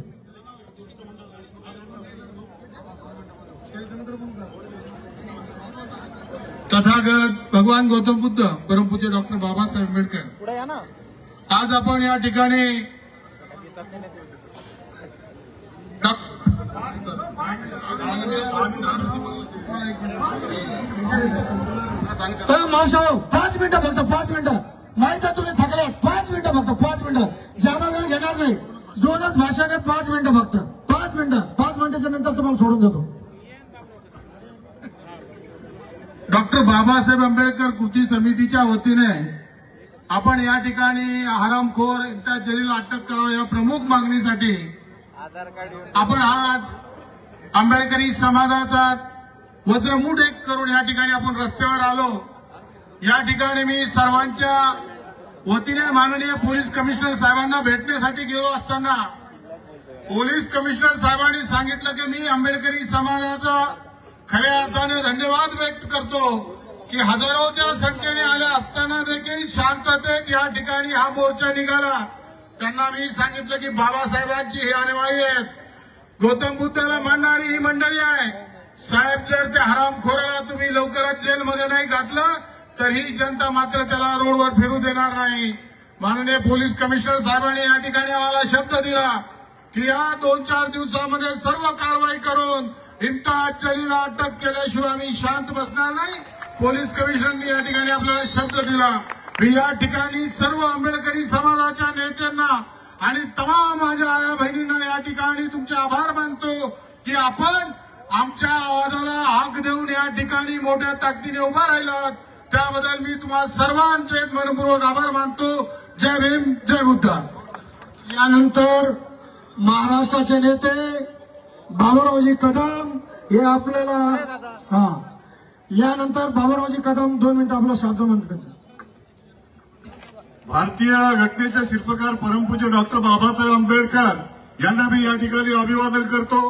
तथागत भगवान गौतम बुद्ध, परमपूज्य डॉक्टर बाबासाहेब आंबेडकर, आज आपण या ठिकाणी मावसाव 5 मिनिटं फक्त, 5 मिनिटं. माहिती आहे तुम्ही थकले. 5 मिनिटं फक्त, 5 मिनिटं. ज्यादा वेळ घेणार नाही. 2च भाषण आहे, 5 मिनिटं फक्त, 5 मिनिटं. 5 मिनिटाच्या नंतर तुम्हाला सोडून देतो. डॉक्टर बाबासाहेब आंबेडकर कृती समितीच्या वतीने आपण या ठिकाणी हरामखोर इम्तियाज जलीलला अटक करावं या प्रमुख मागणीसाठी आपण आज आंबेडकरी समाजाचा वज्रमूठ एक करून या ठिकाणी आपण रस्त्यावर आलो। या ठिकाणी मी सर्वांच्या वतीने माननीय पोलीस कमिशनर साहेबांना भेटण्यासाठी गेलो असताना पोलीस कमिशनर साहेबांनी सांगितलं की मी आंबेडकरी समाजाचा खऱ्या अर्थाने धन्यवाद व्यक्त करतो की हजारोच्या संख्येने आल्या असताना देखील शांततेत या ठिकाणी हा मोर्चा निघाला। त्यांना मी सांगितलं की बाबासाहेबांची ही अनुयायी आहेत, गौतम बुद्धाला मानणारी ही मंडळी आहे। साहेब, जर त्या हरामखोराला तुम्ही लवकरच जेलमध्ये नाही घातलं तर ही जनता मात्र त्याला रोडवर फिरू देणार नाही। माननीय पोलीस कमिशनर साहेबांनी या ठिकाणी आम्हाला शब्द दिला की या 2-4 दिवसामध्ये सर्व कारवाई करून इम्तियाज जलीलला अटक केल्याशिवाय आम्ही शांत बसणार नाही। पोलीस कमिशनरनी या ठिकाणी आपल्याला शब्द दिला। मी या ठिकाणी सर्व आंबेडकरी समाजाच्या नेत्यांना आणि तमाम माझ्या आया बहिणींना या ठिकाणी तुमचे आभार मानतो की आपण आमच्या आवाजाला हाक देऊन या ठिकाणी मोठ्या ताकदीने उभा राहिलात, त्याबद्दल मी तुम्हा सर्वांचे मनपूर्वक आभार मानतो। जय भीम, जय बुद्ध। यानंतर महाराष्ट्राचे नेते बाबूरावजी कदम हे आपल्याला यानंतर बाबूरावजी कदम 2 मिनिटं आपला शब्दमंत करतील। भारतीय घटनेचे शिल्पकार परमपूज्य डॉक्टर बाबासाहेब आंबेडकर यांना मी या ठिकाणी अभिवादन करतो।